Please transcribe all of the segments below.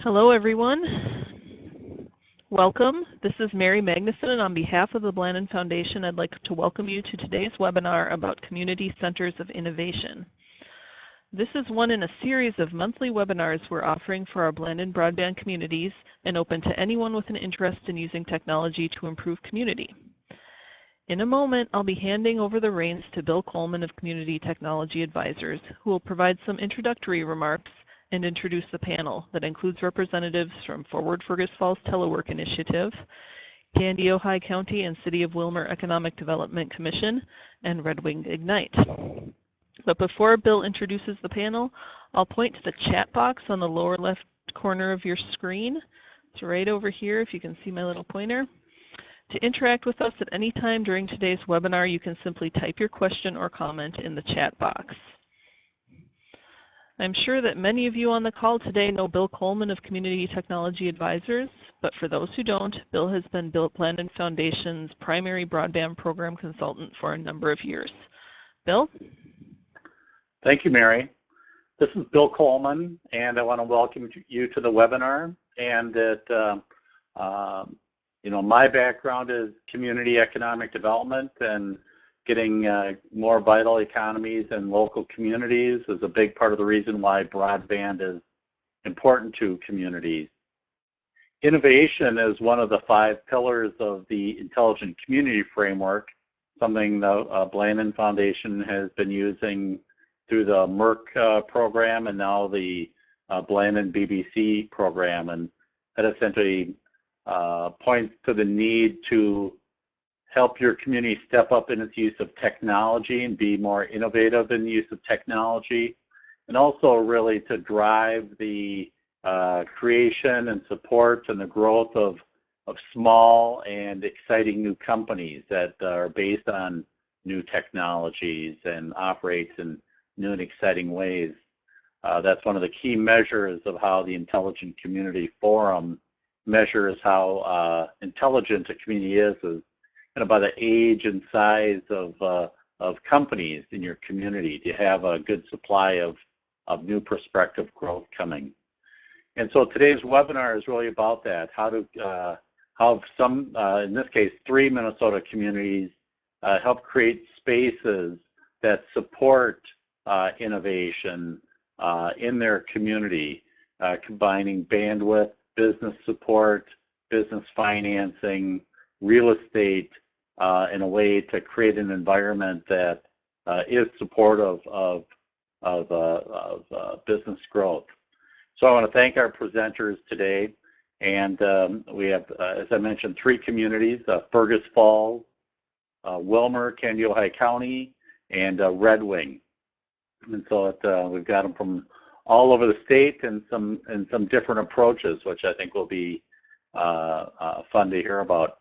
Hello everyone. Welcome. This is Mary Magnuson, and on behalf of the Blandin Foundation, I'd like to welcome you to today's webinar about Community Centers of Innovation. This is one in a series of monthly webinars we're offering for our Blandin broadband communities and open to anyone with an interest in using technology to improve community. In a moment, I'll be handing over the reins to Bill Coleman of Community Technology Advisors, who will provide some introductory remarks and introduce the panel that includes representatives from Forward Fergus Falls Telework Initiative, Kandiyohi County and City of Willmar Economic Development Commission, and Red Wing Ignite. But before Bill introduces the panel, I'll point to the chat box on the lower left corner of your screen. It's right over here if you can see my little pointer. To interact with us at any time during today's webinar, you can simply type your question or comment in the chat box. I'm sure that many of you on the call today know Bill Coleman of Community Technology Advisors, but for those who don't, Bill has been Blandin Foundation's primary broadband program consultant for a number of years. Bill? Thank you, Mary. This is Bill Coleman, and I want to welcome you to the webinar. And my background is community economic development, and getting more vital economies and local communities is a big part of the reason why broadband is important to communities. Innovation is one of the 5 pillars of the Intelligent Community Framework, something the Blandin Foundation has been using through the MERC program and now the Blandin BBC program. And that essentially points to the need to help your community step up in its use of technology and be more innovative in the use of technology, and also really to drive the creation and support and the growth of small and exciting new companies that are based on new technologies and operates in new and exciting ways. That's one of the key measures of how the Intelligent Community Forum measures how intelligent a community is by the age and size of companies in your community to have a good supply of new prospective growth coming. And so today's webinar is really about that, how some, in this case, 3 Minnesota communities help create spaces that support innovation in their community, combining bandwidth, business support, business financing, real estate, in a way to create an environment that is supportive of business growth. So I want to thank our presenters today, and we have, as I mentioned, 3 communities: Fergus Falls, Willmar, Kandiyohi County, and Red Wing. And so we've got them from all over the state and some different approaches, which I think will be fun to hear about.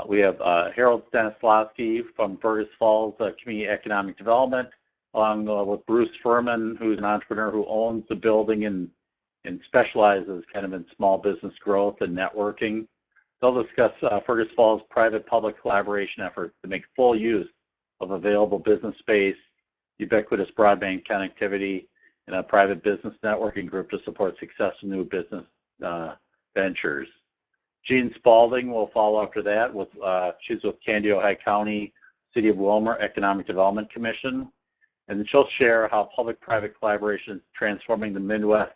We have Harold Stanislawski from Fergus Falls Community Economic Development, along with Bruce Furman, who's an entrepreneur who owns the building and specializes kind of in small business growth and networking. They'll discuss Fergus Falls' private-public collaboration efforts to make full use of available business space, ubiquitous broadband connectivity, and a private business networking group to support successful new business ventures. Jean Spalding will follow after that. She's with Kandiyohi County, City of Willmar Economic Development Commission, and she'll share how public-private collaboration is transforming the Midwest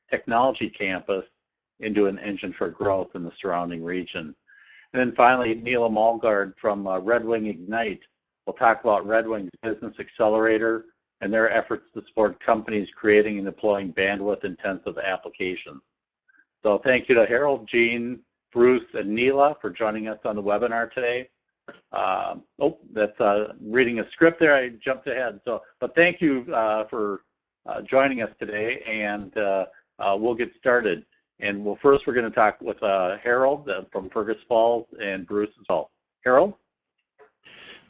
Technology Campus into an engine for growth in the surrounding region. And then finally, Neela Malgard from Red Wing Ignite will talk about Red Wing's Business Accelerator and their efforts to support companies creating and deploying bandwidth-intensive applications. So thank you to Harold, Jean, Bruce, and Neela for joining us on the webinar today. That's reading a script there. I jumped ahead. But thank you for joining us today, and we'll get started. And first we're going to talk with Harold from Fergus Falls and Bruce as well. Harold?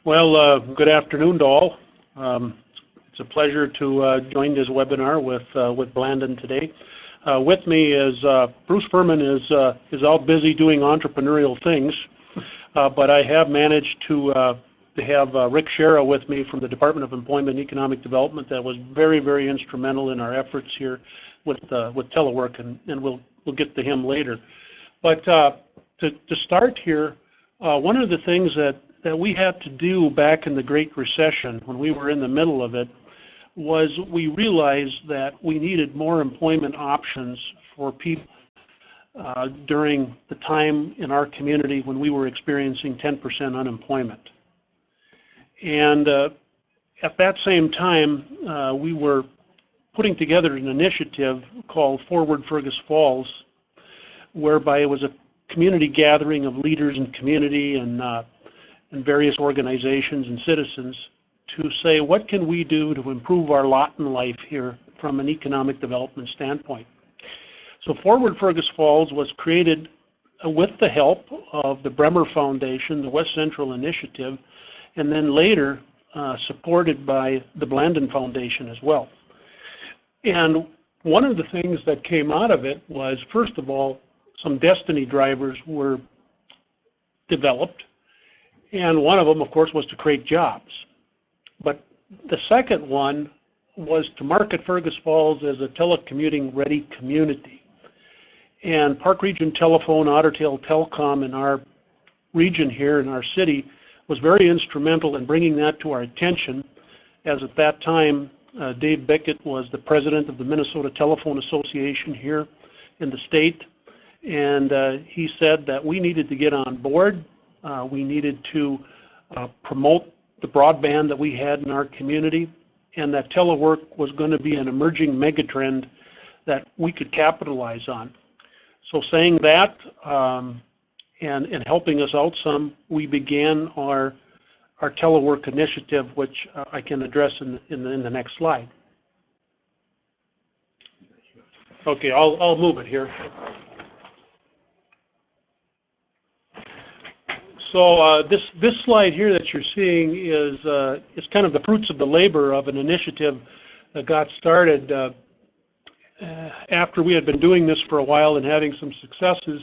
Well, good afternoon to all. It's a pleasure to join this webinar with Blandin today. With me is Bruce Furman is out busy doing entrepreneurial things, but I have managed to have Rick Shera with me from the Department of Employment and Economic Development that was very, very instrumental in our efforts here with Telework, and we'll get to him later. But to start here, one of the things that we had to do back in the Great Recession, when we were in the middle of it, was we realized that we needed more employment options for people during the time in our community when we were experiencing 10% unemployment. And at that same time, we were putting together an initiative called Forward Fergus Falls, whereby it was a community gathering of leaders in community and various organizations and citizens to say, what can we do to improve our lot in life here from an economic development standpoint? So Forward Fergus Falls was created with the help of the Bremer Foundation, the West Central Initiative, and then later supported by the Blandin Foundation as well. And one of the things that came out of it was, first of all, some destiny drivers were developed, and one of them, of course, was to create jobs. But the second one was to market Fergus Falls as a telecommuting-ready community. And Park Region Telephone, Ottertail Telecom in our region here in our city was very instrumental in bringing that to our attention, as at that time Dave Bickett was the president of the Minnesota Telephone Association here in the state, and he said that we needed to get on board. We needed to promote the broadband that we had in our community, and that telework was going to be an emerging megatrend that we could capitalize on. So saying that and helping us out some, we began our Telework initiative, which I can address in the next slide. Okay, I'll move it here. So this slide here that you're seeing is kind of the fruits of the labor of an initiative that got started after we had been doing this for a while and having some successes.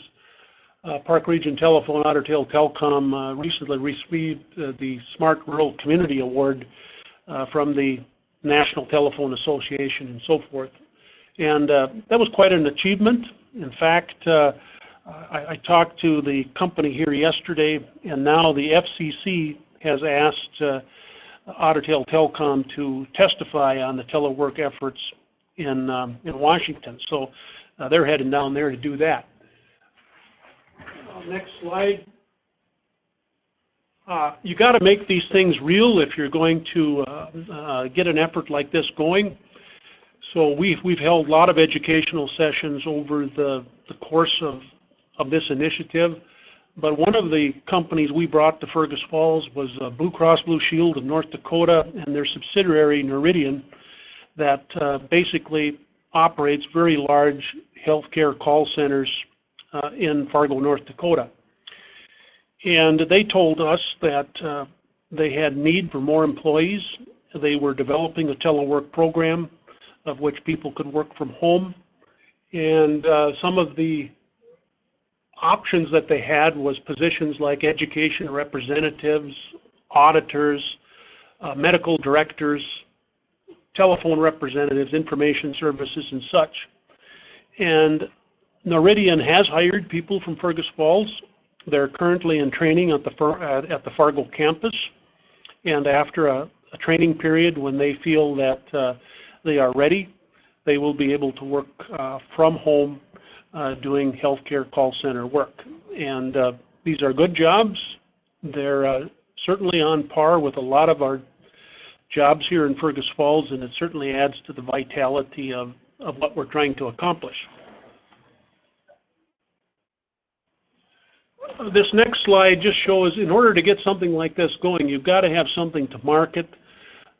Park Region Telephone, Ottertail Telecom recently received the Smart Rural Community Award from the National Telephone Association and so forth. And that was quite an achievement. In fact, I talked to the company here yesterday, and now the FCC has asked Ottertail Telecom to testify on the telework efforts in Washington. So they're heading down there to do that. Next slide. You got to make these things real if you're going to get an effort like this going. So we've held a lot of educational sessions over the course of this initiative. But one of the companies we brought to Fergus Falls was Blue Cross Blue Shield of North Dakota and their subsidiary Noridian that basically operates very large healthcare call centers in Fargo, North Dakota. And they told us that they had need for more employees. They were developing a telework program of which people could work from home. And some of the options that they had was positions like education representatives, auditors, medical directors, telephone representatives, information services, and such. And Noridian has hired people from Fergus Falls. They're currently in training at the Fargo campus. And after a training period, when they feel that they are ready, they will be able to work from home doing healthcare call center work. And these are good jobs. They're certainly on par with a lot of our jobs here in Fergus Falls, and it certainly adds to the vitality of what we're trying to accomplish. This next slide just shows, in order to get something like this going, you've got to have something to market.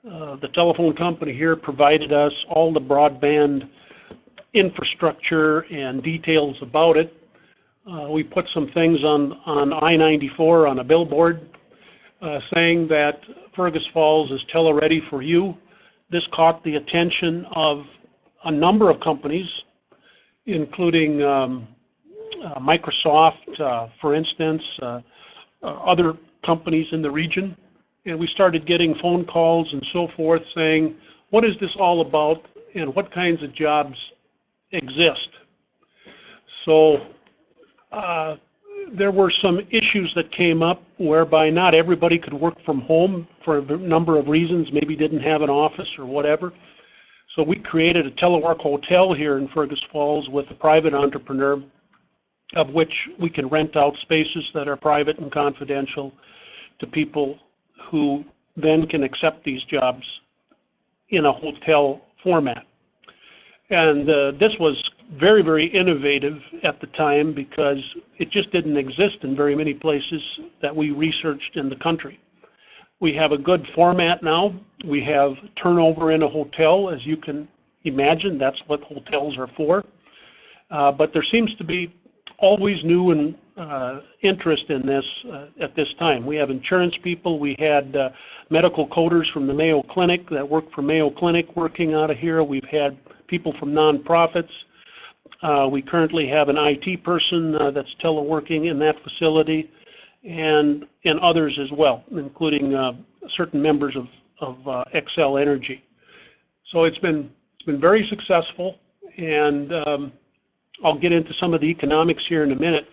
The telephone company here provided us all the broadband infrastructure and details about it. We put some things on I-94 on a billboard saying that Fergus Falls is tele-ready for you. This caught the attention of a number of companies, including Microsoft, for instance, other companies in the region. And we started getting phone calls and so forth saying, what is this all about and what kinds of jobs exist. So there were some issues that came up whereby not everybody could work from home for a number of reasons, maybe didn't have an office or whatever. So we created a Telework hotel here in Fergus Falls with a private entrepreneur, of which we can rent out spaces that are private and confidential to people who then can accept these jobs in a hotel format. And this was very, very innovative at the time because it just didn't exist in very many places that we researched in the country. We have a good format now. We have turnover in a hotel, as you can imagine. That's what hotels are for. But there seems to be always new and interest in this at this time. We have insurance people. We had medical coders from the Mayo Clinic that work for Mayo Clinic working out of here. We've had people from nonprofits. We currently have an IT person that's teleworking in that facility, and others as well, including certain members of Xcel Energy. So it's been very successful, and I'll get into some of the economics here in a minute.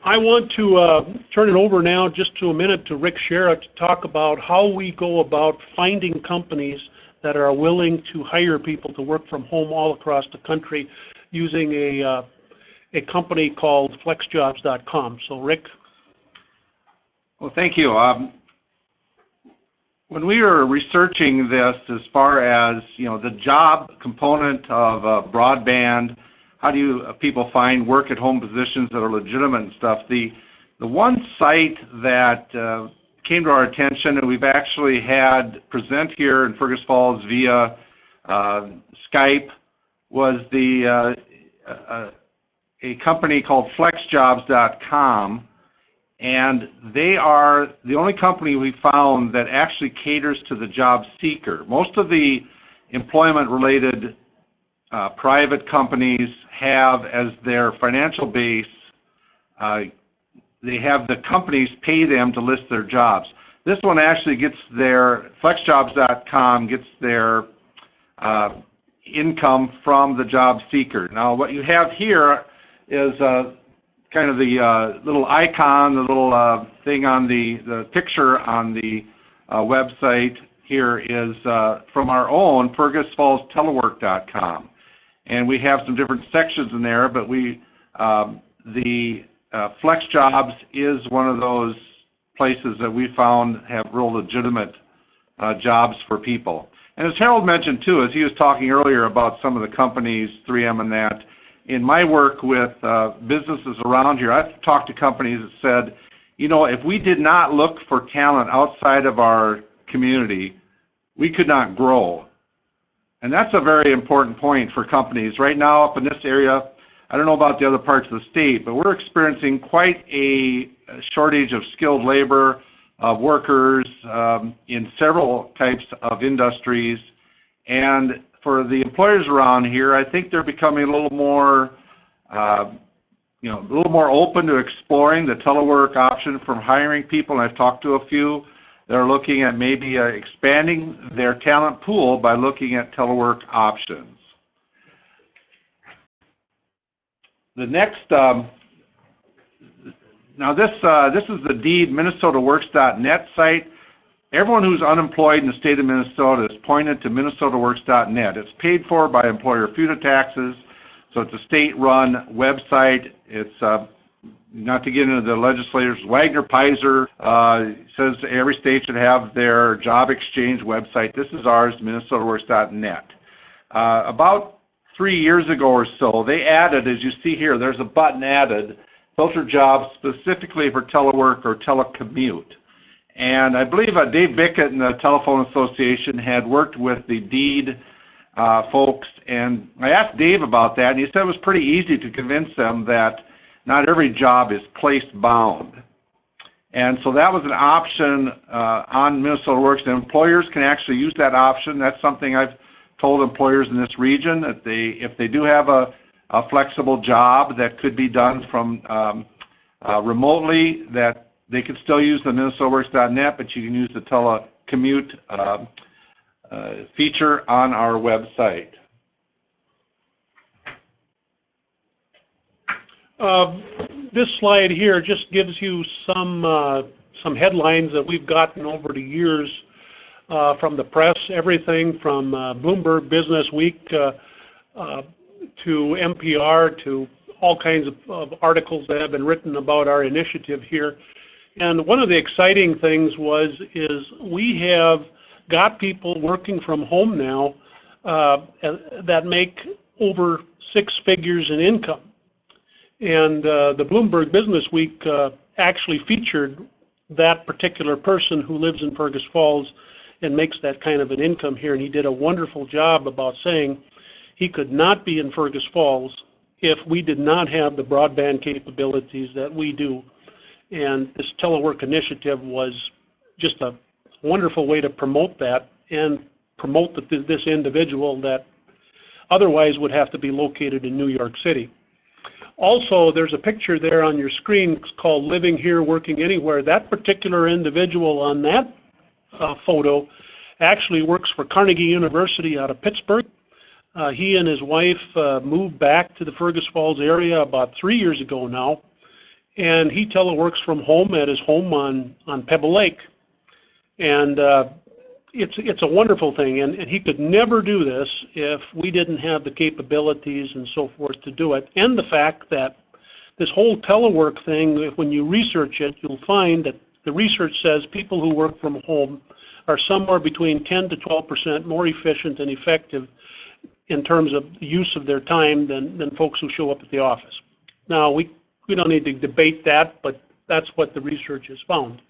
I want to turn it over now just to a minute to Rick Shera to talk about how we go about finding companies that are willing to hire people to work from home all across the country using a company called flexjobs.com. So Rick? Well, thank you. When we were researching this as far as, the job component of broadband, how do people find work at home positions that are legitimate and stuff, the one site that came to our attention and we've actually had present here in Fergus Falls via Skype was a company called flexjobs.com. And they are the only company we found that actually caters to the job seeker. Most of the employment-related private companies have as their financial base, they have the companies pay them to list their jobs. This one actually gets their, flexjobs.com gets their income from the job seeker. Now what you have here is kind of the little icon, the little thing on the picture on the website here is from our own fergusfallstelework.com. And we have some different sections in there, but the Flex Jobs is one of those places that we found have real legitimate jobs for people. And as Harold mentioned too, as he was talking earlier about some of the companies, 3M and that, in my work with businesses around here, I've talked to companies that said, if we did not look for talent outside of our community, we could not grow. And that's a very important point for companies. Right now up in this area, I don't know about the other parts of the state, but we're experiencing quite a shortage of skilled labor, of workers in several types of industries. And for the employers around here, I think they're becoming a little more, a little more open to exploring the telework option from hiring people. And I've talked to a few. They're looking at maybe expanding their talent pool by looking at telework options. The next, now this is the DEED MinnesotaWorks.net site. Everyone who's unemployed in the state of Minnesota is pointed to MinnesotaWorks.net. It's paid for by employer FUTA taxes, so it's a state-run website. It's not to get into the legislators, Wagner-Pizer says every state should have their job exchange website. This is ours, MinnesotaWorks.net. About 3 years ago or so, they added, as you see here, there's a button added, filter jobs specifically for telework or telecommute. And I believe Dave Bickett and the Telephone Association had worked with the DEED folks, and I asked Dave about that, and he said it was pretty easy to convince them that not every job is place-bound. And so that was an option on Minnesota Works, and employers can actually use that option. That's something I've told employers in this region, that if they do have a flexible job that could be done from remotely, that they could still use the MinnesotaWorks.net, but you can use the telecommute feature on our website. This slide here just gives you some headlines that we've gotten over the years from the press, everything from Bloomberg Business Week to NPR to all kinds of articles that have been written about our initiative here. And one of the exciting things is we have got people working from home now that make over 6 figures in income. And the Bloomberg Business Week actually featured that particular person who lives in Fergus Falls and makes that kind of an income here. And he did a wonderful job about saying he could not be in Fergus Falls if we did not have the broadband capabilities that we do. And this Telework initiative was just a wonderful way to promote that and promote this individual that otherwise would have to be located in New York City. Also, there's a picture there on your screen called Living Here, Working Anywhere. That particular individual on that photo actually works for Carnegie University out of Pittsburgh. He and his wife moved back to the Fergus Falls area about 3 years ago now, and he teleworks from home at his home on Pebble Lake. And it's a wonderful thing, and he could never do this if we didn't have the capabilities and so forth to do it. And the fact that this whole telework thing, when you research it, you'll find that the research says people who work from home are somewhere between 10 to 12% more efficient and effective in terms of the use of their time than folks who show up at the office. Now, we don't need to debate that, but that's what the research has found.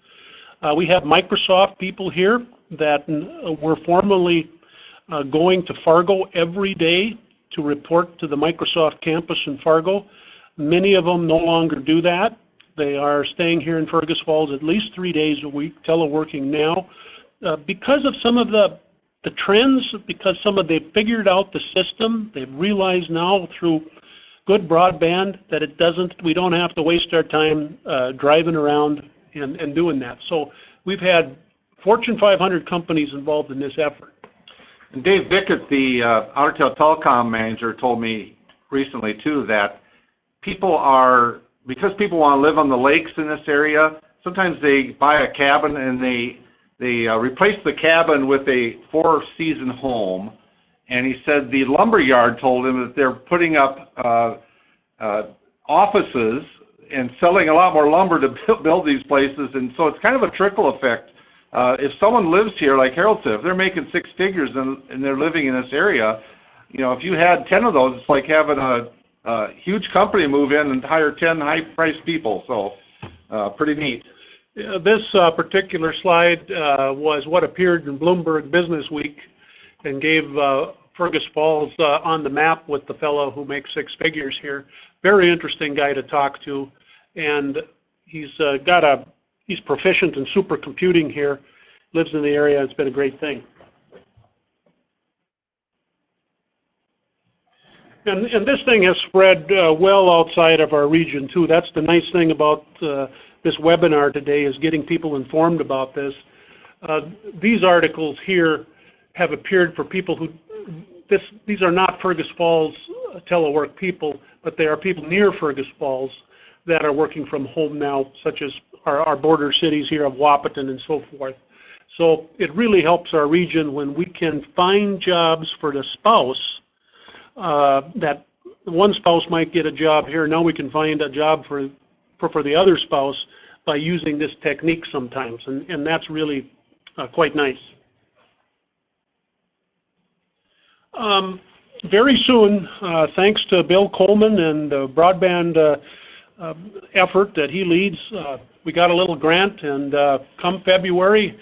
We have Microsoft people here that were formerly going to Fargo every day to report to the Microsoft campus in Fargo. Many of them no longer do that. They are staying here in Fergus Falls at least 3 days a week, teleworking now. Because of some of the trends, because they've figured out the system, they've realized now through good broadband that we don't have to waste our time driving around and doing that. So we've had Fortune 500 companies involved in this effort. And Dave Bickett, the Untitled Telecom manager, told me recently too that because people want to live on the lakes in this area, sometimes they buy a cabin and they replace the cabin with a 4-season home. And he said the lumber yard told him that they're putting up offices and selling a lot more lumber to build these places, and so it's kind of a trickle effect. If someone lives here, like Harold said, if they're making 6 figures and they're living in this area, if you had 10 of those, it's like having a huge company move in and hire 10 high-priced people. So pretty neat. This particular slide was what appeared in Bloomberg Business Week and gave Fergus Falls on the map with the fellow who makes 6 figures here. Very interesting guy to talk to, and he's proficient in supercomputing here, lives in the area. It's been a great thing. And this thing has spread well outside of our region too. That's the nice thing about this webinar today, is getting people informed about this. These articles here have appeared for people who, these are not Fergus Falls telework people, but they are people near Fergus Falls that are working from home now, such as our border cities here of Wahpeton and so forth. So it really helps our region when we can find jobs for the spouse, that one spouse might get a job here. Now we can find a job for the other spouse by using this technique sometimes, and that's really quite nice. Very soon, thanks to Bill Coleman and the broadband effort that he leads, we got a little grant, and come February,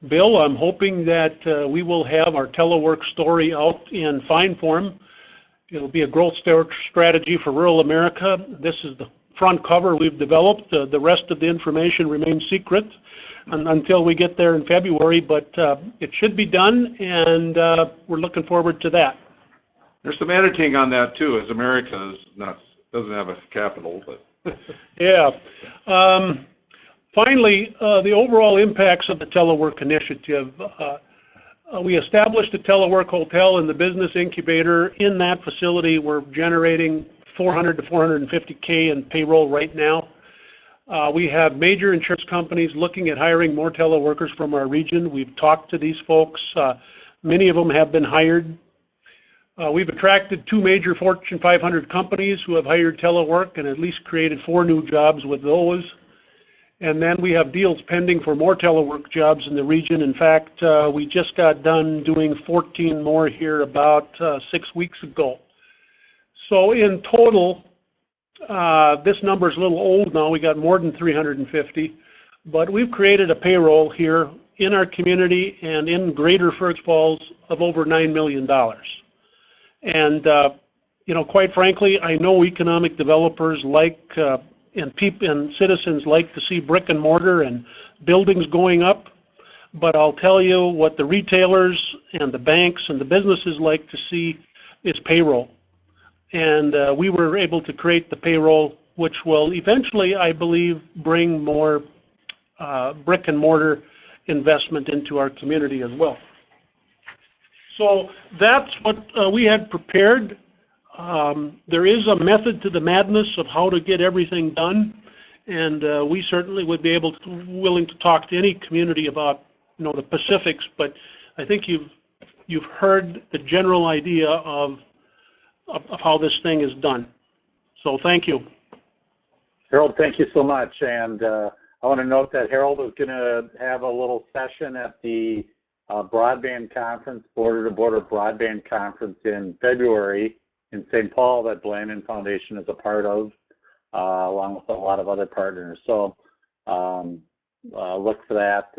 Bill, I'm hoping that we will have our telework story out in fine form. It'll be a growth strategy for rural America. This is the front cover we've developed. The rest of the information remains secret until we get there in February, but it should be done, and we're looking forward to that. There's some editing on that too, as America doesn't have a capital, but yeah. Finally, the overall impacts of the Telework initiative. We established a Telework hotel in the business incubator. In that facility, we're generating 400 to 450K in payroll right now. We have major insurance companies looking at hiring more teleworkers from our region. We've talked to these folks. Many of them have been hired. We've attracted 2 major Fortune 500 companies who have hired telework and at least created 4 new jobs with those. And then we have deals pending for more telework jobs in the region. In fact, we just got done doing 14 more here about 6 weeks ago. So in total, this number is a little old now. We got more than 350, but we've created a payroll here in our community and in Greater Fergus Falls of over $9 million. And you know, quite frankly, I know economic developers like and citizens like to see brick and mortar and buildings going up, but I'll tell you what the retailers and the banks and the businesses like to see is payroll. And we were able to create the payroll, which will eventually, I believe, bring more brick and mortar investment into our community as well. So that's what we had prepared. There is a method to the madness of how to get everything done, and we certainly would be willing to talk to any community about, you know, the specifics. But I think you've heard the general idea of how this thing is done. So thank you. Harold, thank you so much. And I want to note that Harold is going to have a little session at the Broadband Conference, Border to Border Broadband Conference in February in St. Paul that Blandin Foundation is a part of, along with a lot of other partners. So look for that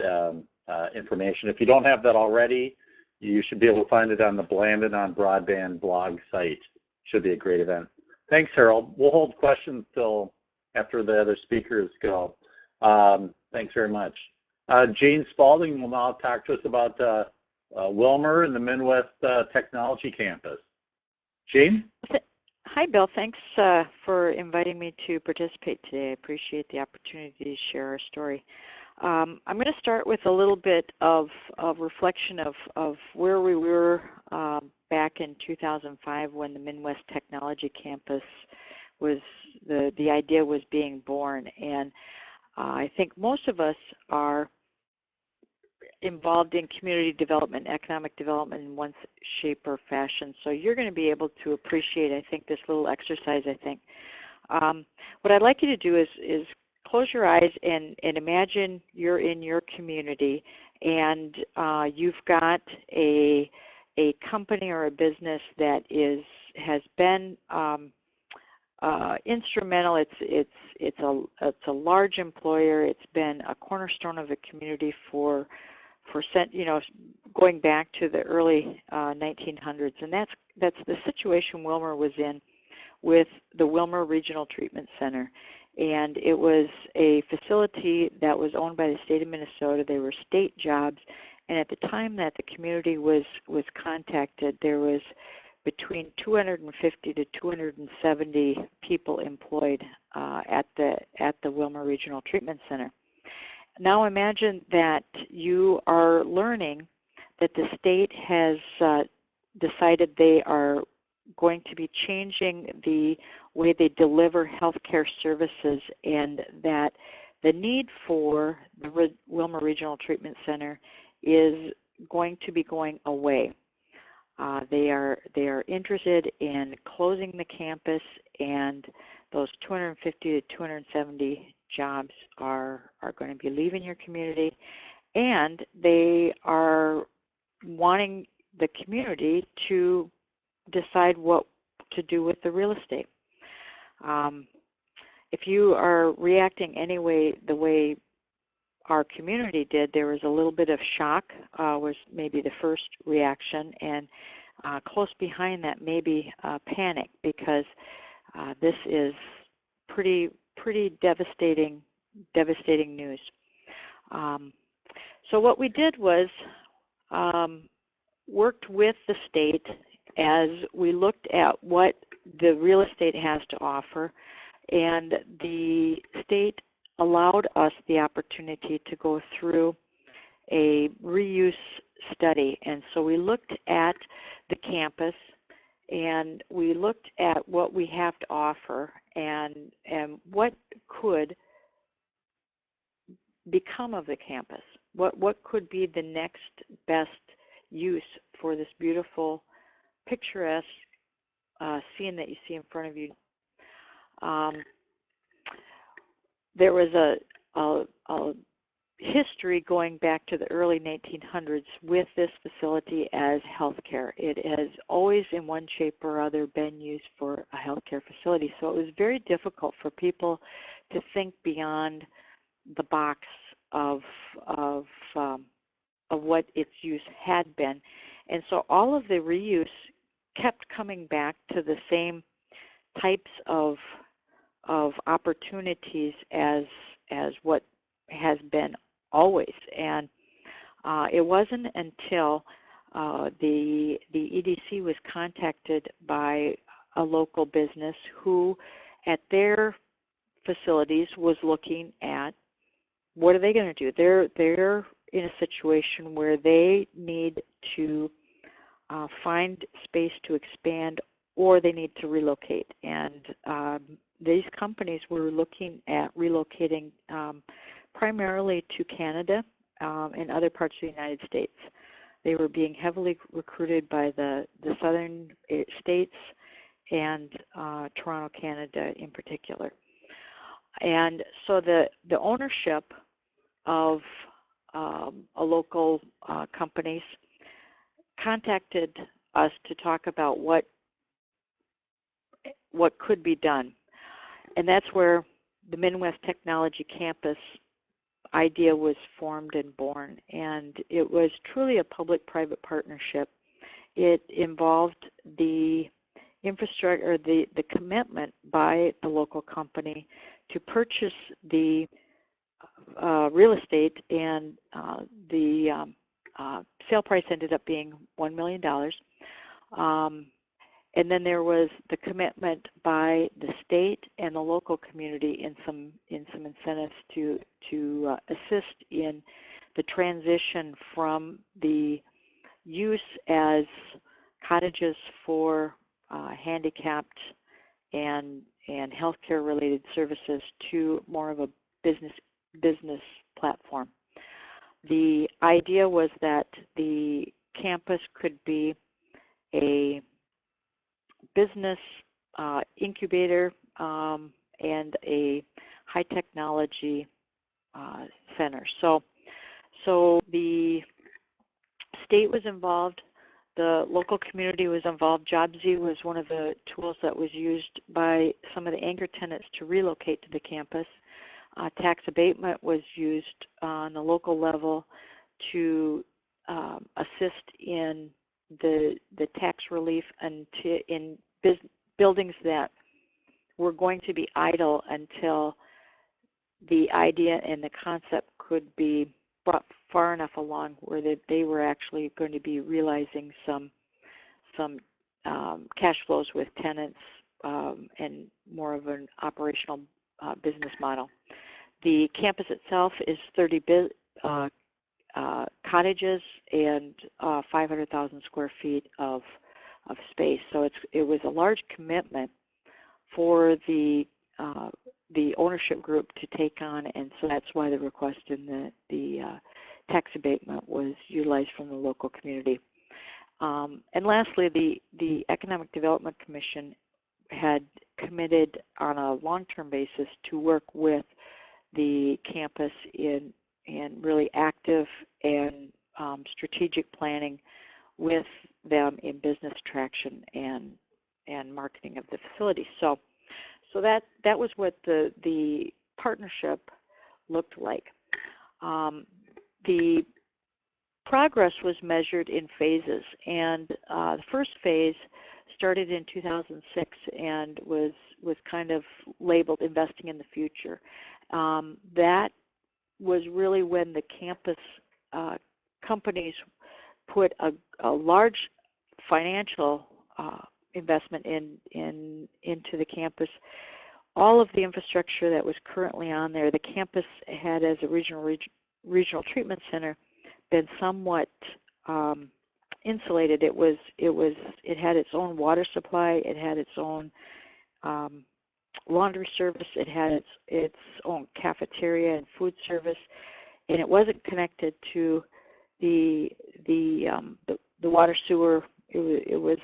information. If you don't have that already, you should be able to find it on the Blandin on Broadband blog site. Should be a great event. Thanks, Harold. We'll hold questions till after the other speakers go. Thanks very much. Jane Spalding will now talk to us about Wilmer and the Midwest Technology Campus. Jane? Hi, Bill. Thanks for inviting me to participate today. I appreciate the opportunity to share our story. I'm going to start with a little bit of reflection of where we were back in 2005 when the Midwest Technology Campus was, the idea was being born. And I think most of us are involved in community development, economic development in one shape or fashion. So you're going to be able to appreciate, I think, this little exercise, I think. What I'd like you to do is close your eyes and imagine you're in your community and you've got a company or a business that has been instrumental. It's a large employer. It's been a cornerstone of the community for going back to the early 1900s, and that's the situation Wilmer was in with the Wilmer Regional Treatment Center. And it was a facility that was owned by the state of Minnesota. They were state jobs, and at the time that the community was contacted, there was between 250 to 270 people employed at the Wilmer Regional Treatment Center. Now imagine that you are learning that the state has decided they are going to be changing the way they deliver healthcare services, and that the need for the Wilmer Regional Treatment Center is going to be going away. They are interested in closing the campus, and those 250 to 270 jobs are going to be leaving your community, and they are wanting the community to decide what to do with the real estate. If you are reacting the way our community did, there was a little bit of shock, was maybe the first reaction, and close behind that maybe panic, because this is pretty devastating news. So what we did was worked with the state as we looked at what the real estate has to offer, and the state allowed us the opportunity to go through a reuse study. And so we looked at the campus, and we looked at what we have to offer and what could become of the campus. What could be the next best use for this beautiful, picturesque scene that you see in front of you. There was a history going back to the early 1900s with this facility as healthcare. It has always in one shape or other been used for a healthcare facility. So it was very difficult for people to think beyond the box of what its use had been. And so all of the reuse kept coming back to the same types of opportunities as what has been always. And it wasn't until the EDC was contacted by a local business who at their facilities was looking at what are they going to do. They're in a situation where they need to find space to expand, or they need to relocate. And these companies were looking at relocating primarily to Canada and other parts of the United States. They were being heavily recruited by the southern states and Toronto, Canada in particular. And so the ownership of a local companies contacted us to talk about what could be done. And that's where the Midwest Technology Campus idea was formed and born. And it was truly a public-private partnership. It involved the infrastructure, or the commitment by the local company to purchase the real estate, and the sale price ended up being $1 million. And then there was the commitment by the state and the local community in some incentives to assist in the transition from the use as cottages for handicapped and healthcare related services to more of a business platform. The idea was that the campus could be a business incubator and a high technology center. So the state was involved, the local community was involved. JobZ was one of the tools that was used by some of the anchor tenants to relocate to the campus. Tax abatement was used on the local level to assist in the tax relief and in buildings that were going to be idle until the idea and the concept could be brought far enough along where they were actually going to be realizing some cash flows with tenants and more of an operational business model. The campus itself is 30 cottages and 500,000 square feet of space. So it was a large commitment for the ownership group to take on, and so that's why the request in the tax abatement was utilized from the local community. And lastly, the Economic Development Commission had committed on a long-term basis to work with the campus in really active and strategic planning with them in business traction and marketing of the facility. So that was what the partnership looked like. The progress was measured in phases, and the first phase started in 2006 and was kind of labeled investing in the future. That was really when the campus companies put a large financial investment into the campus. All of the infrastructure that was currently on there, the campus had, as a regional treatment center, been somewhat insulated. It had its own water supply. It had its own laundry service. It had its own cafeteria and food service, and it wasn't connected to the water sewer. It was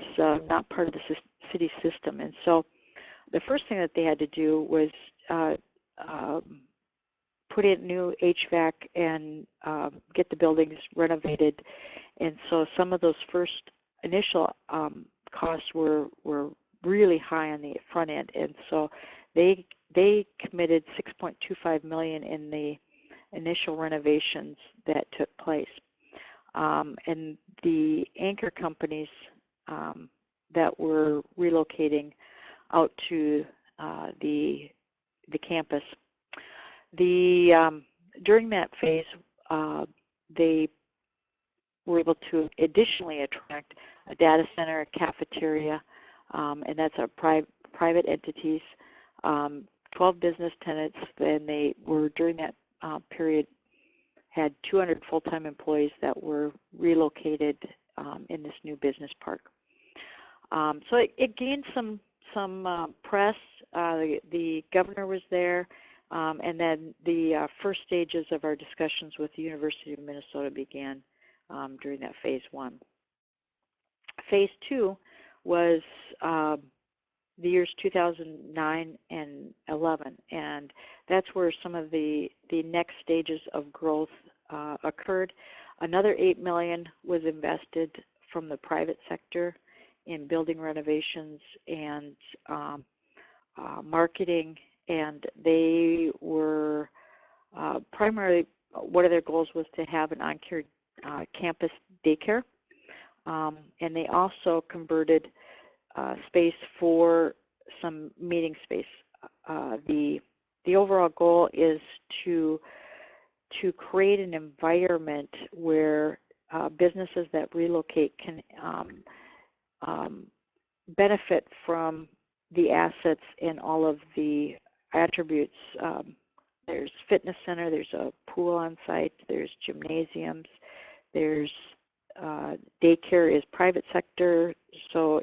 not part of the city system. And so the first thing that they had to do was put in new HVAC and get the buildings renovated. And so some of those first initial costs were really high on the front end. And so they committed $6.25 million in the initial renovations that took place. And the anchor companies that were relocating out to the campus, during that phase, they were able to additionally attract a data center, a cafeteria, and that's a private entities, 12 business tenants, and they were during that period had 200 full-time employees that were relocated in this new business park. So it gained some press. The governor was there, and then the first stages of our discussions with the University of Minnesota began during that phase one. Phase two was the years 2009 and 11, and that's where some of the next stages of growth occurred. Another $8 million was invested from the private sector in building renovations and marketing, and they were primarily, one of their goals was to have an on campus daycare, and they also converted space for some meeting space. The overall goal is to create an environment where businesses that relocate can benefit from the assets and all of the attributes. There's fitness center, there's a pool on site, there's gymnasiums, there's daycare is private sector, so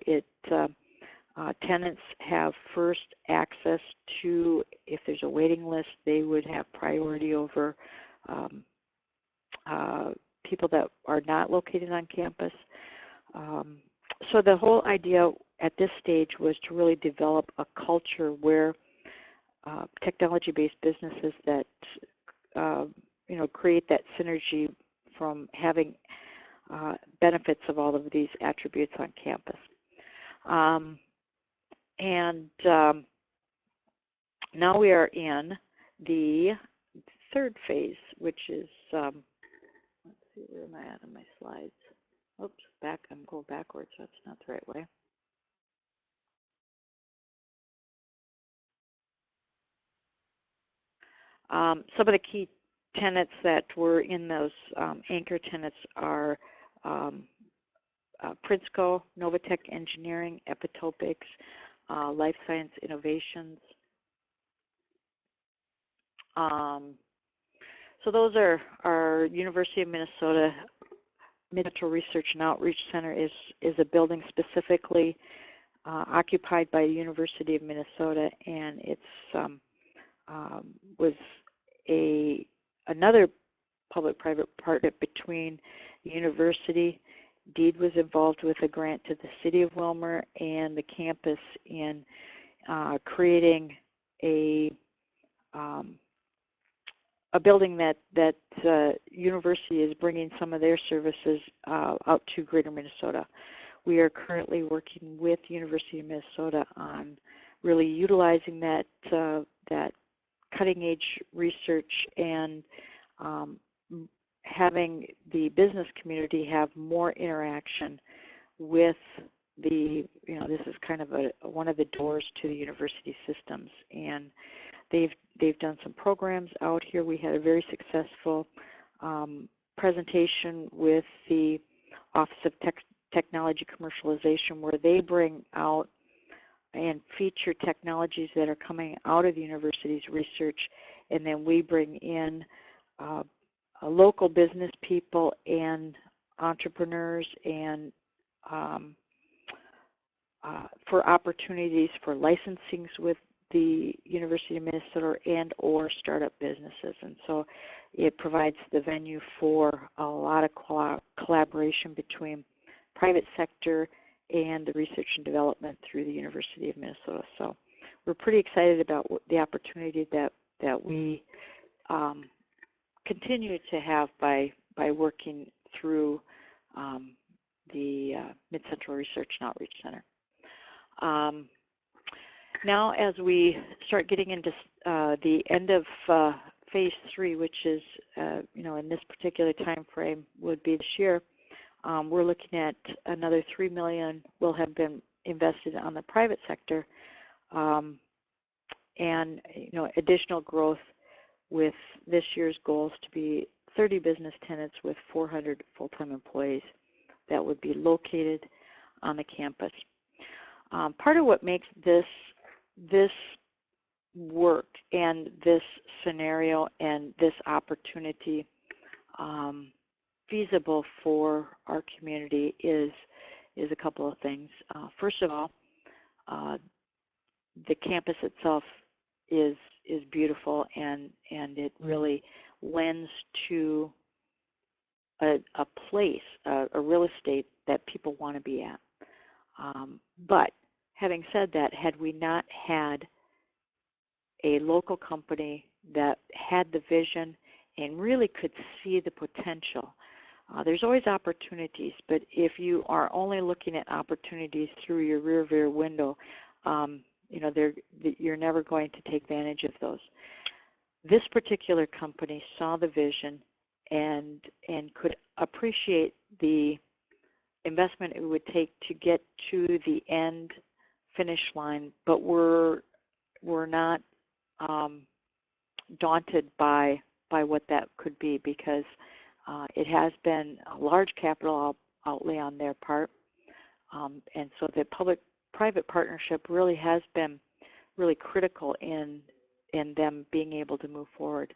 tenants have first access to, if there's a waiting list, they would have priority over people that are not located on campus. So the whole idea at this stage was to really develop a culture where technology-based businesses that create that synergy from having benefits of all of these attributes on campus. Now we are in the third phase, which is, let's see, where am I at on my slides? Oops, I'm going backwards, so that's not the right way. Some of the key tenants that were in those anchor tenants are Prinsco, Novatech Engineering, Epitopics, Life Science Innovations. So those are our University of Minnesota Minnesota Research and Outreach Center is a building specifically occupied by the University of Minnesota, and it's was another public-private partnership between the university. DEED was involved with a grant to the city of Willmar and the campus in creating a building that university is bringing some of their services out to Greater Minnesota. We are currently working with University of Minnesota on really utilizing that cutting-edge research and having the business community have more interaction with the, this is kind of one of the doors to the university systems, and they've done some programs out here. We had a very successful presentation with the Office of Technology Commercialization, where they bring out and feature technologies that are coming out of the university's research, and then we bring in local business people and entrepreneurs and for opportunities for licensings with the University of Minnesota and or startup businesses. And so it provides the venue for a lot of collaboration between private sector and the research and development through the University of Minnesota. So we're pretty excited about the opportunity that we continue to have by working through the Mid-Central Research and Outreach Center. Now, as we start getting into the end of Phase 3, which is, in this particular time frame would be this year, we're looking at another $3 million will have been invested on the private sector, and additional growth with this year's goals to be 30 business tenants with 400 full-time employees that would be located on the campus. Part of what makes this work and this scenario and this opportunity feasible for our community is a couple of things. First of all, the campus itself is beautiful, and it really lends to a place, a real estate that people want to be at. But having said that, had we not had a local company that had the vision and really could see the potential, there's always opportunities, but if you are only looking at opportunities through your rear view window, you're never going to take advantage of those. This particular company saw the vision and could appreciate the investment it would take to get to the end finish line, but we're not daunted by what that could be, because it has been a large capital outlay on their part, and so the public-private partnership really has been really critical in them being able to move forward.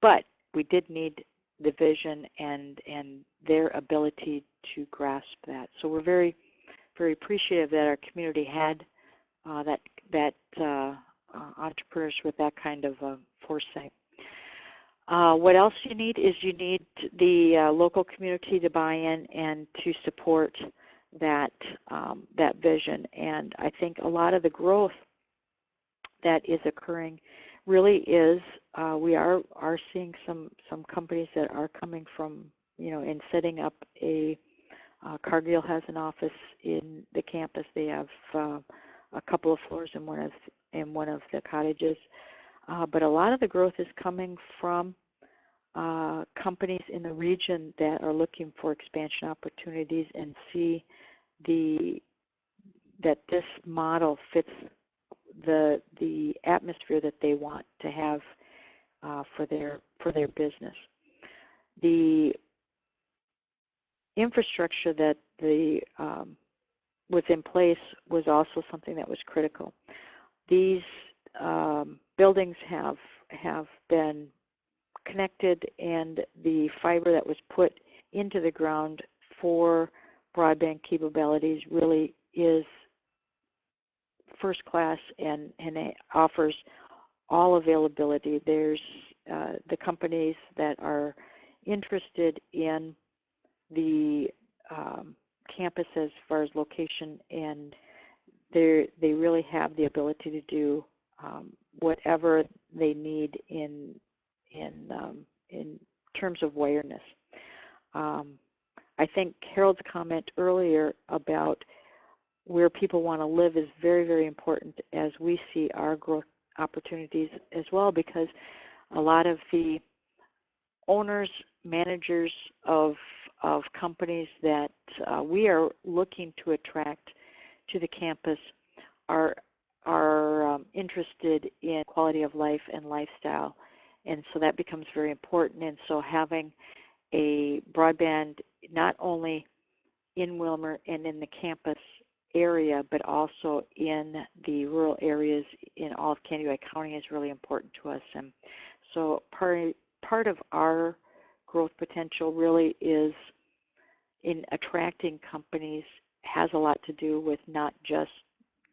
But we did need the vision and their ability to grasp that. So we're very, very appreciative that our community had that entrepreneurs with that kind of foresight. What else you need is the local community to buy in and to support that vision. And I think a lot of the growth that is occurring really is we are seeing some companies that are coming from in setting up a Cargill has an office in the campus. They have a couple of floors in one of the cottages, but a lot of the growth is coming from companies in the region that are looking for expansion opportunities and see that this model fits the atmosphere that they want to have for their business. The infrastructure that was in place was also something that was critical. These buildings have been connected, and the fiber that was put into the ground for broadband capabilities really is first class, and it offers all availability. There's the companies that are interested in the campus as far as location, and they really have the ability to do whatever they need in terms of wireness. I think Harold's comment earlier about where people want to live is very, very important as we see our growth opportunities as well, because a lot of the owners, managers of companies that we are looking to attract to the campus are interested in quality of life and lifestyle, and so that becomes very important. And so having a broadband not only in Willmar and in the campus area, but also in the rural areas in all of Canada County is really important to us. And so part of our growth potential really is in attracting companies has a lot to do with not just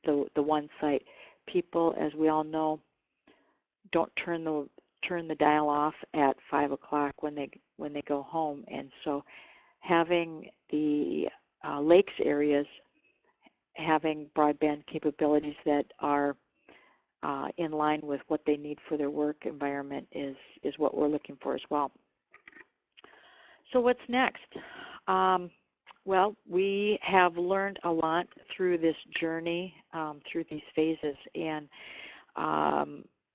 the one site. People, as we all know, don't turn the dial off at 5 o'clock when they go home, and so having the lakes areas having broadband capabilities that are in line with what they need for their work environment is what we're looking for as well. So what's next? Well, we have learned a lot through this journey, through these phases, and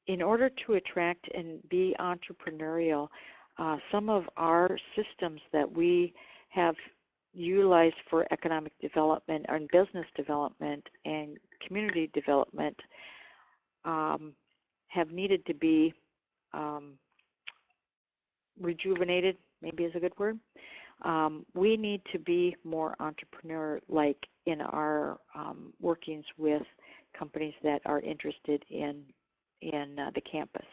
in order to attract and be entrepreneurial, some of our systems that we have utilized for economic development and business development and community development have needed to be rejuvenated, maybe is a good word. We need to be more entrepreneur-like in our workings with companies that are interested in the campus.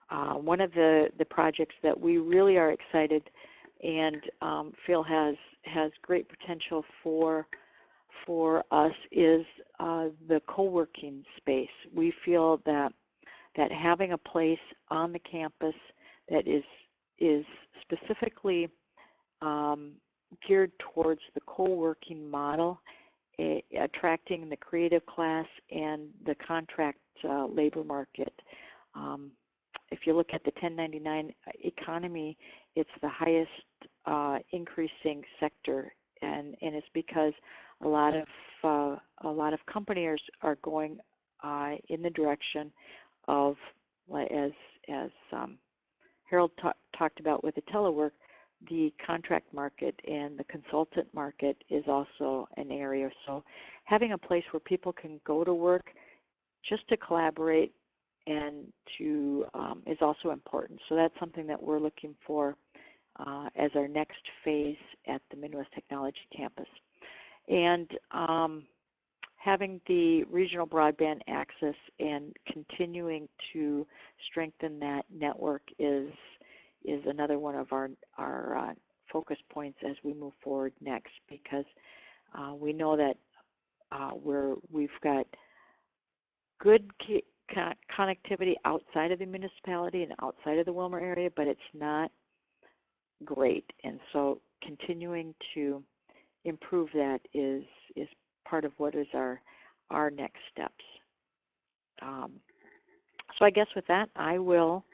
One of the projects that we really are excited and feel has great potential for us is the co-working space. We feel that having a place on the campus that is specifically geared towards the co-working model, attracting the creative class and the contract labor market. If you look at the 1099 economy, it's the highest increasing sector, and it's because a lot of companies are going in the direction of, as Harold talked about with the telework, the contract market and the consultant market is also an area. So having a place where people can go to work just to collaborate and to is also important. So that's something that we're looking for as our next phase at the Midwest Technology Campus. And having the regional broadband access and continuing to strengthen that network is another one of our focus points as we move forward next, because we know that we've got good connectivity outside of the municipality and outside of the Willmar area, but it's not great. And so continuing to improve that is part of what is our next steps. So I guess with that, I will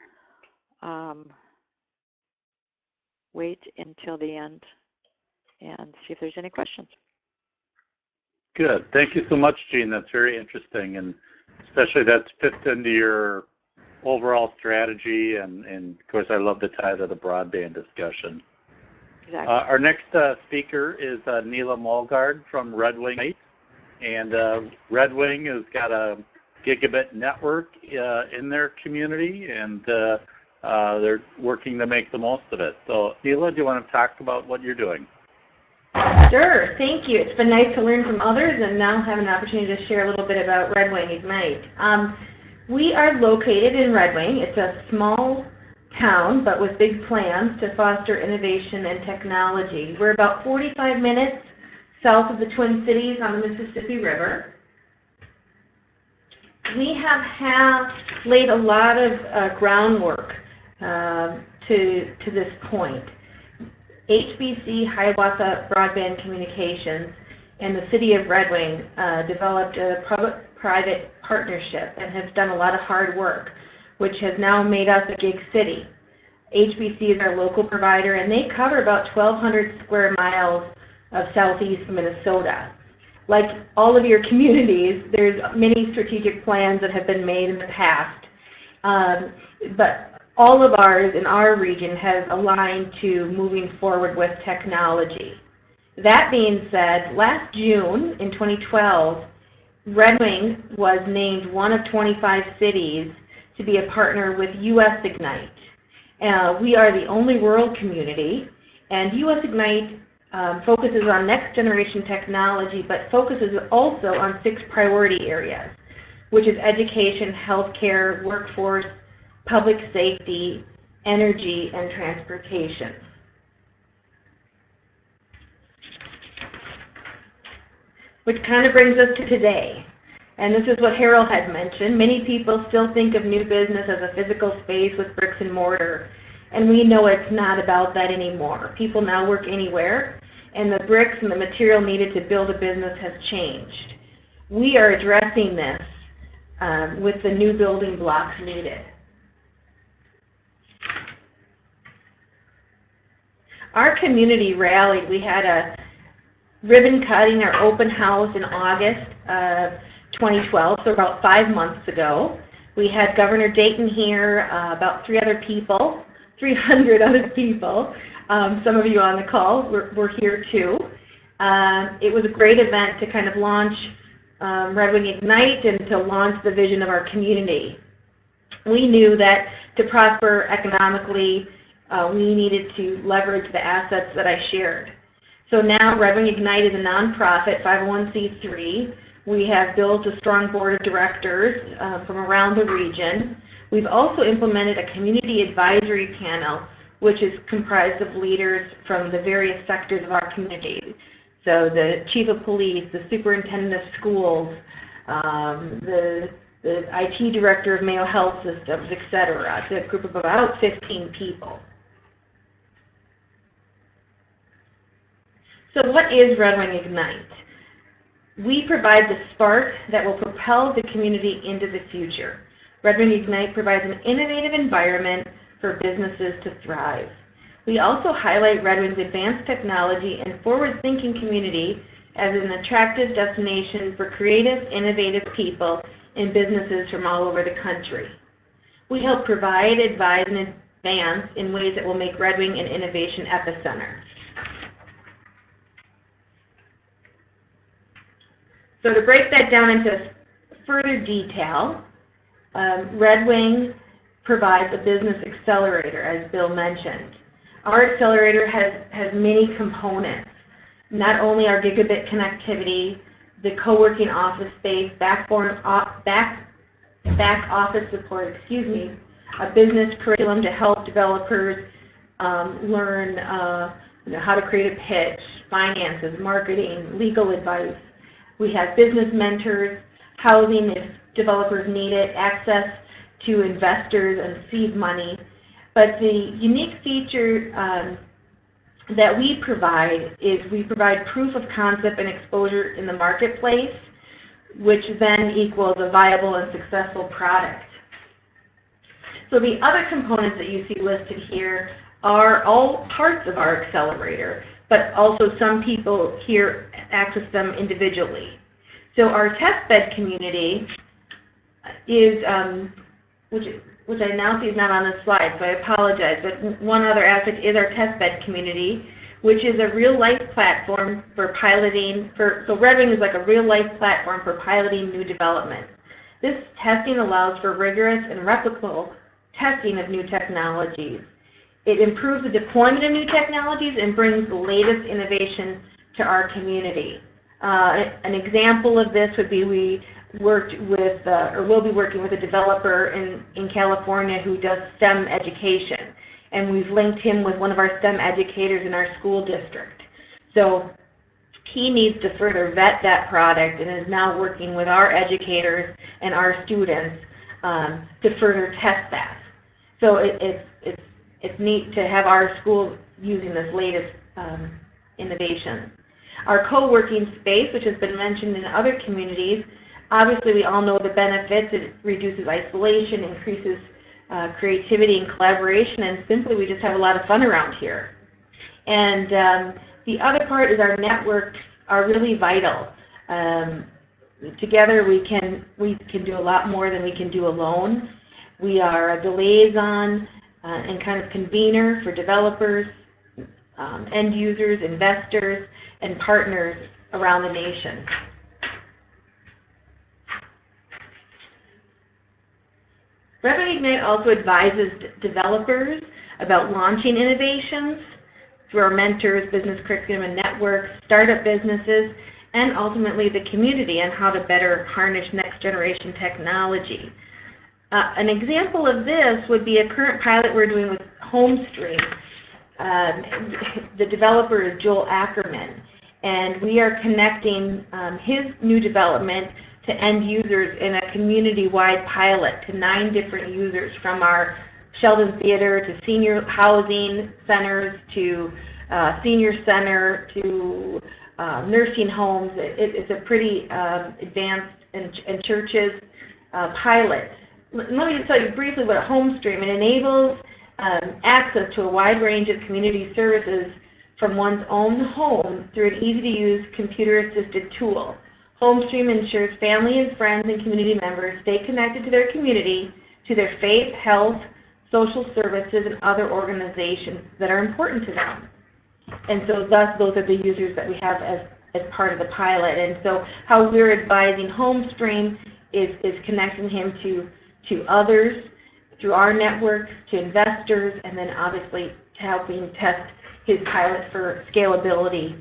wait until the end and see if there's any questions. Good. Thank you so much, Jean. That's very interesting, and especially that fits into your overall strategy, and of course I love the tie to the broadband discussion. Exactly. Our next speaker is Neela Mulgard from Red Wing, and Red Wing has got a gigabit network in their community, and they're working to make the most of it. So Neela, do you want to talk about what you're doing? Sure, thank you. It's been nice to learn from others and now have an opportunity to share a little bit about Red Wing Ignite. We are located in Red Wing. It's a small town, but with big plans to foster innovation and technology. We're about 45 minutes south of the Twin Cities on the Mississippi River. We have laid a lot of groundwork to this point. HBC Hiawatha Broadband Communications and the City of Red Wing developed a public-private partnership and has done a lot of hard work, which has now made us a gig city. HBC is our local provider, and they cover about 1,200 square miles of southeast Minnesota. Like all of your communities, there's many strategic plans that have been made in the past, but all of ours in our region has aligned to moving forward with technology. That being said, last June in 2012, Red Wing was named one of 25 cities to be a partner with US Ignite. We are the only rural community, and US Ignite focuses on next generation technology, but focuses also on 6 priority areas, which is education, healthcare, workforce, public safety, energy, and transportation. which kind of brings us to today. And this is what Harold had mentioned. Many people still think of new business as a physical space with bricks and mortar. And we know it's not about that anymore. People now work anywhere, and the bricks and the material needed to build a business has changed. We are addressing this with the new building blocks needed. Our community rallied. We had a ribbon cutting, our open house in August of 2012, so about 5 months ago. We had Governor Dayton here, about 300 other people. Some of you on the call were here too. It was a great event to kind of launch Red Wing Ignite and to launch the vision of our community. We knew that to prosper economically, we needed to leverage the assets that I shared. So now Red Wing Ignite is a nonprofit, 501c3. We have built a strong board of directors from around the region. We've also implemented a community advisory panel, which is comprised of leaders from the various sectors of our community. So the chief of police, the superintendent of schools, the IT director of Mayo Health Systems, etc. It's a group of about 15 people. So what is Red Wing Ignite? We provide the spark that will propel the community into the future. Red Wing Ignite provides an innovative environment for businesses to thrive. We also highlight Red Wing's advanced technology and forward-thinking community as an attractive destination for creative, innovative people and businesses from all over the country. We help provide, advise, and advance in ways that will make Red Wing an innovation epicenter. So to break that down into further detail, Red Wing provides a business accelerator, as Bill mentioned. Our accelerator has many components, not only our gigabit connectivity, the co-working office space, back office support, a business curriculum to help developers learn how to create a pitch, finances, marketing, legal advice. We have business mentors, housing if developers need it, access to investors and seed money. But the unique feature that we provide is we provide proof of concept and exposure in the marketplace, which then equals a viable and successful product. So the other components that you see listed here are all parts of our accelerator, but also some people here access them individually. So our testbed community is, which I now see is not on the slide, so I apologize, but one other aspect is our testbed community, which is a real-life platform for piloting, so Red Wing is like a real-life platform for piloting new development. This testing allows for rigorous and replicable testing of new technologies. It improves the deployment of new technologies and brings the latest innovation to our community. An example of this would be we worked with, or will be working with a developer in California who does STEM education. And we've linked him with one of our STEM educators in our school district. So he needs to further vet that product and is now working with our educators and our students to further test that. So it's neat to have our school using this latest innovation. Our co-working space, which has been mentioned in other communities, obviously we all know the benefits. It reduces isolation, increases creativity and collaboration, and simply we just have a lot of fun around here. And the other part is our networks are really vital. Together we can do a lot more than we can do alone. We are the liaison and kind of convener for developers, end users, investors, and partners around the nation. Red Wing Ignite also advises developers about launching innovations through our mentors, business curriculum and networks, startup businesses, and ultimately the community on how to better harness next generation technology. An example of this would be a current pilot we're doing with HomeStream. The developer is Joel Ackerman, and we are connecting his new development to end users in a community-wide pilot to 9 different users, from our Sheldon Theater to senior housing centers to senior center to nursing homes. It's a pretty advanced and churches pilot. Let me just tell you briefly about HomeStream. It enables access to a wide range of community services from one's own home through an easy-to-use computer-assisted tool. HomeStream ensures family and friends and community members stay connected to their community, to their faith, health, social services, and other organizations that are important to them. And so thus those are the users that we have as part of the pilot. And so how we're advising HomeStream is connecting him to others through our network, to investors, and then obviously to helping test his pilot for scalability.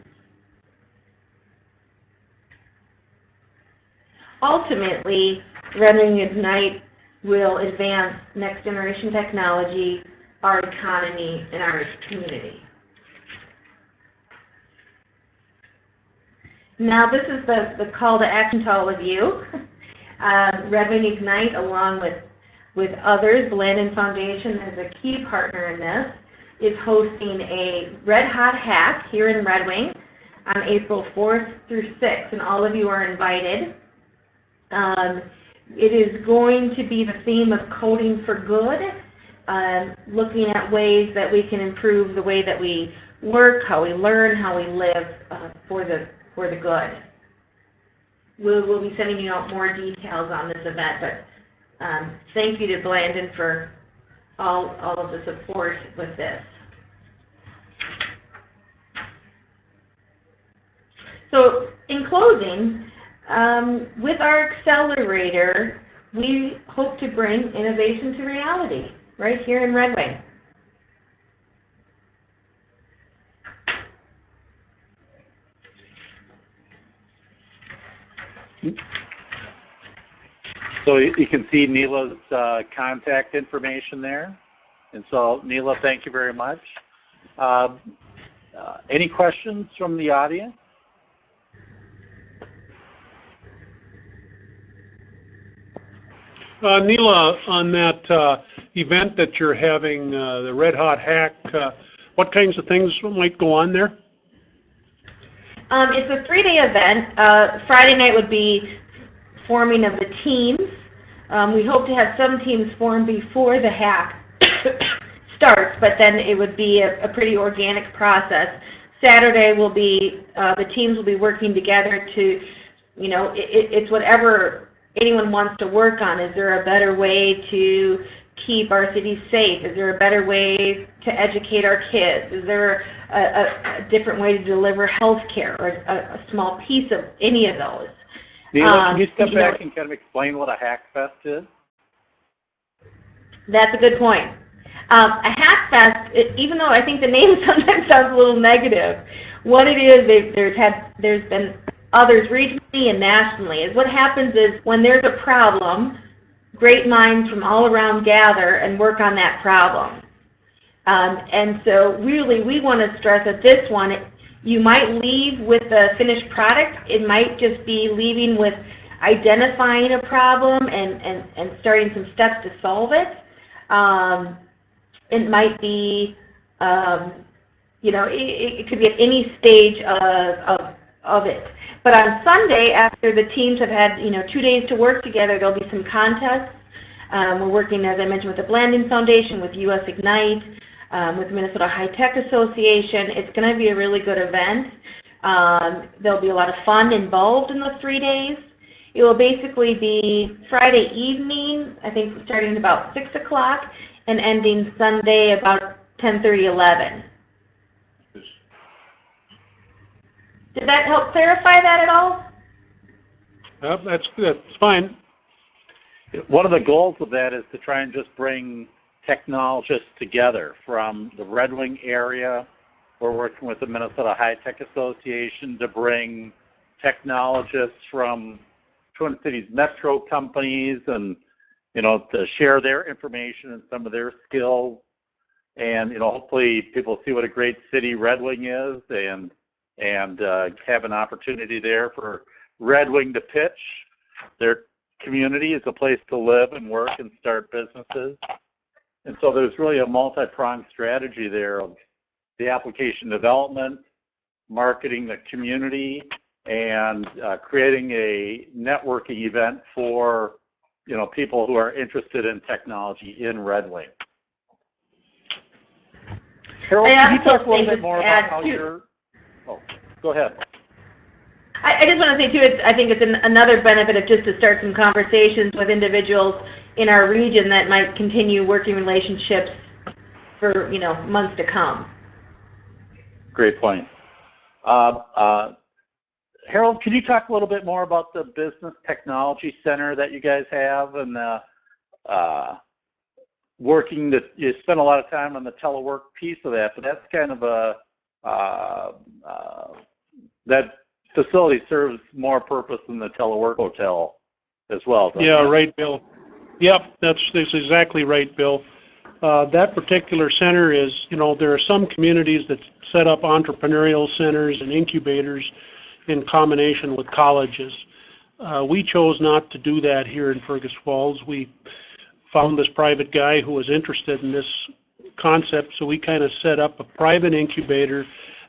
Ultimately, Redwing Ignite will advance next generation technology, our economy, and our community. Now this is the call to action to all of you. Redwing Ignite, along with others, Blandin Foundation is a key partner in this, is hosting a Red Hot Hack here in Red Wing on April 4th through 6th, and all of you are invited. It is going to be the theme of coding for good, looking at ways that we can improve the way that we work, how we learn, how we live for the good. We'll be sending you out more details on this event, but thank you to Blandin for all of the support with this. So in closing, with our accelerator, we hope to bring innovation to reality right here in Red Wing. So you can see Neela's contact information there. And so, Neela, thank you very much. Any questions from the audience? Neela, on that event that you're having, the Red Hot Hack, what kinds of things might go on there? It's a 3-day event. Friday night would be forming of the teams. We hope to have some teams formed before the hack starts, but then it would be a pretty organic process. Saturday will be, the teams will be working together to, you know, it's whatever anyone wants to work on. Is there a better way to keep our cities safe? Is there a better way to educate our kids? Is there a different way to deliver health care, or a small piece of any of those? Neela, can you step back and kind of explain what a hack fest is? That's a good point. A hack fest, even though I think the name sometimes sounds a little negative, what it is, there's been others regionally and nationally, is what happens is when there's a problem, great minds from all around gather and work on that problem. And so really we want to stress that this one, you might leave with the finished product. It might just be leaving with identifying a problem and starting some steps to solve it. It might be, you know, it could be at any stage of it. But on Sunday, after the teams have had, you know, 2 days to work together, there'll be some contests. We're working, as I mentioned, with the Blandin Foundation, with US Ignite, with the Minnesota High Tech Association. It's going to be a really good event. There'll be a lot of fun involved in the 3 days. It will basically be Friday evening, I think starting about 6 o'clock, and ending Sunday about 10:30, 11. Did that help clarify that at all? That's fine. One of the goals of that is to try and just bring technologists together from the Red Wing area. We're working with the Minnesota High Tech Association to bring technologists from Twin Cities metro companies and, you know, to share their information and some of their skills. And, you know, hopefully people see what a great city Red Wing is, and and have an opportunity there for Red Wing to pitch their community as a place to live and work and start businesses. And so there's really a multi-pronged strategy there of the application development, marketing the community, and creating a networking event for people who are interested in technology in Red Wing. Harold, can you talk a little bit more about how you're... Oh, go ahead. I just want to say, too, I think it's another benefit of just to start some conversations with individuals in our region that might continue working relationships for, months to come. Great point. Harold, can you talk a little bit more about the Business Technology Center that you guys have and you spend a lot of time on the telework piece of that, but that's kind of that facility serves more purpose than the telework hotel as well. Yeah, right, Bill. Yep, that's exactly right, Bill. That particular center is, there are some communities that set up entrepreneurial centers and incubators in combination with colleges. We chose not to do that here in Fergus Falls. We found this private guy who was interested in this concept, so we kind of set up a private incubator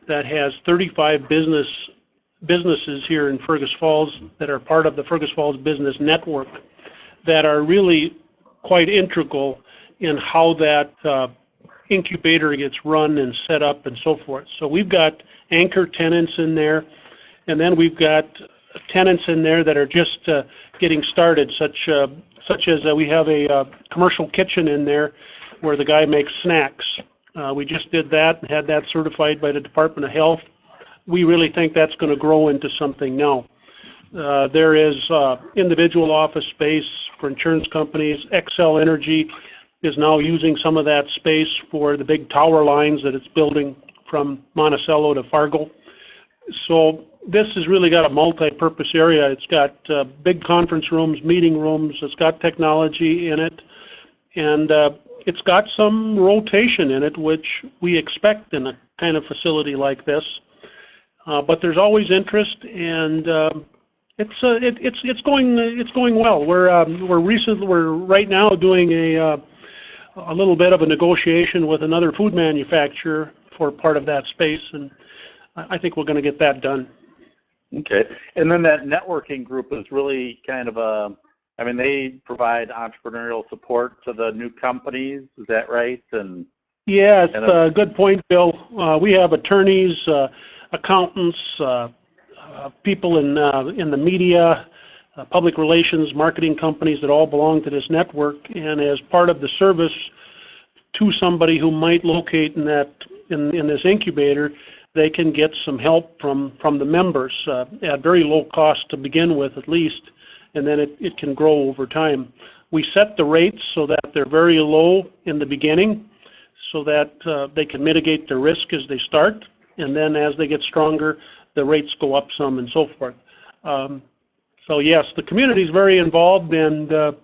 that has 35 businesses here in Fergus Falls that are part of the Fergus Falls Business Network that are really quite integral in how that incubator gets run and set up and so forth. So we've got anchor tenants in there, and then we've got tenants in there that are just getting started, such as we have a commercial kitchen in there where the guy makes snacks. We just did that and had that certified by the Department of Health. We really think that's going to grow into something now. There is individual office space for insurance companies. Xcel Energy is now using some of that space for the big tower lines that it's building from Monticello to Fargo. So this has really got a multi-purpose area. It's got big conference rooms, meeting rooms. It's got technology in it, and it's got some rotation in it, which we expect in a kind of facility like this. But there's always interest, and it's going well. We're right now doing a little bit of a negotiation with another food manufacturer for part of that space, and I think we're going to get that done. Okay, and then that networking group is really kind of they provide entrepreneurial support to the new companies. Is that right? And yeah, it's a good point, Bill. We have attorneys, accountants, people in the media, public relations, marketing companies that all belong to this network. And as part of the service to somebody who might locate in this incubator, they can get some help from the members at very low cost to begin with, at least, and then it can grow over time. We set the rates so that they're very low in the beginning, so that they can mitigate the risk as they start, and then as they get stronger, the rates go up some and so forth. So yes, the community is very involved, and the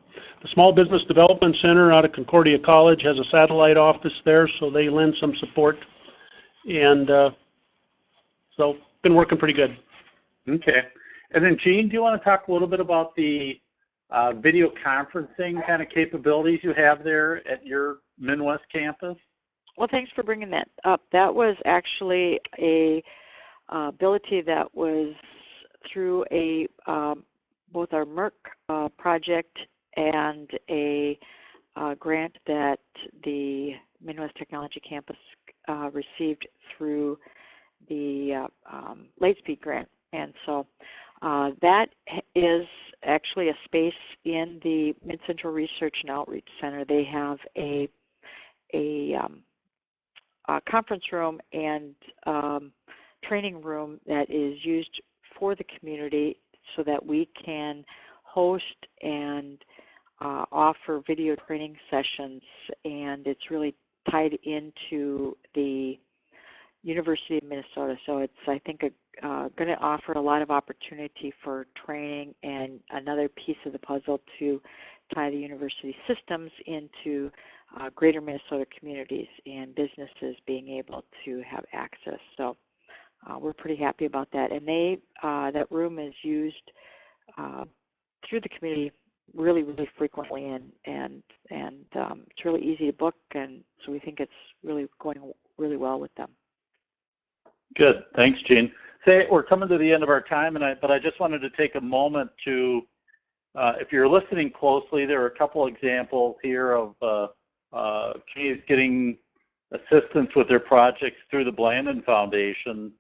Small Business Development Center out of Concordia College has a satellite office there, so they lend some support, and so been working pretty good. Okay. And then, Gene, do you want to talk a little bit about the video conferencing kind of capabilities you have there at your Midwest campus? Well, thanks for bringing that up. That was actually a ability that was through both our MERC project and a grant that the Midwest Technology Campus received through the Lightspeed grant. And so that is actually a space in the Mid-Central Research and Outreach Center. They have a conference room and training room that is used for the community so that we can host and offer video training sessions, and it's really tied into the University of Minnesota. So it's, I think, going to offer a lot of opportunity for training and another piece of the puzzle to tie the university systems into greater Minnesota communities and businesses being able to have access. So we're pretty happy about that. And that room is used through the community really, really frequently, and it's really easy to book, and so we think it's really going really well with them. Good. Thanks, Jean. We're coming to the end of our time, but I just wanted to take a moment to, if you're listening closely, there are a couple examples here of communities getting assistance with their projects through the Blandin Foundation.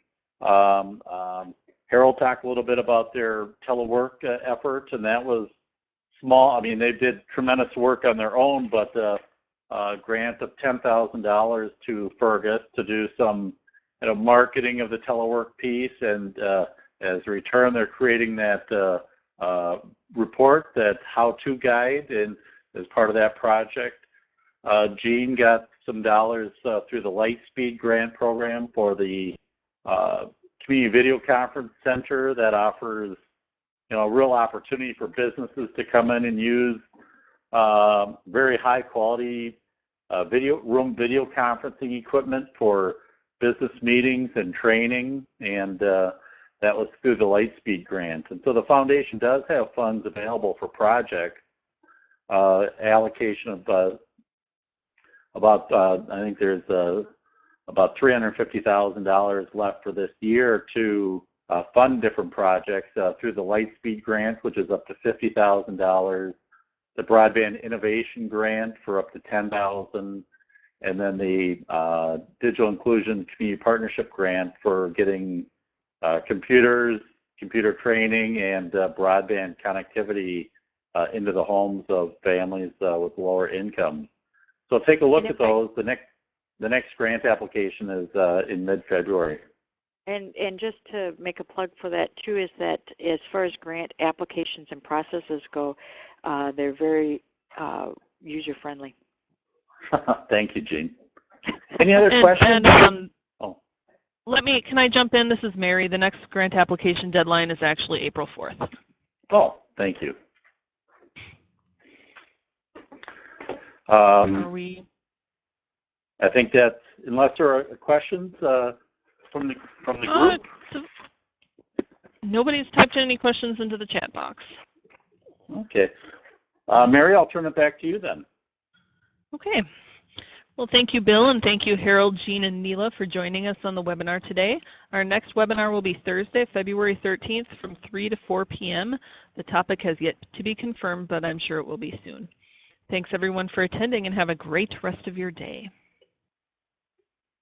Harold talked a little bit about their telework effort, and that was small. I mean, they did tremendous work on their own, but a grant of $10,000 to Fergus to do some marketing of the telework piece, and as a return, they're creating that report, that how-to guide, and as part of that project, Jean got some dollars through the Lightspeed grant program for the community video conference center that offers a real opportunity for businesses to come in and use very high quality video conferencing equipment for business meetings and training, and that was through the Lightspeed grant. And so the foundation does have funds available for projects, allocation of about I think there's about $350,000 left for this year to fund different projects through the Lightspeed grant, which is up to $50,000, the Broadband Innovation Grant for up to $10,000, and then the Digital Inclusion Community Partnership Grant for getting computers, computer training, and broadband connectivity into the homes of families with lower incomes. So take a look at those. The next grant application is in mid-February. And just to make a plug for that too, is that as far as grant applications and processes go, they're very user-friendly. Thank you, Jean. Any other questions? Can I jump in? This is Mary. The next grant application deadline is actually April 4th. Oh, thank you. Are we? I think that's, unless there are questions from the group. Nobody's typed any questions into the chat box. Okay. Mary, I'll turn it back to you then. Okay. Well, thank you, Bill, and thank you, Harold, Jean, and Neela, for joining us on the webinar today. Our next webinar will be Thursday, February 13th from 3 to 4 p.m. The topic has yet to be confirmed, but I'm sure it will be soon. Thanks, everyone, for attending, and have a great rest of your day.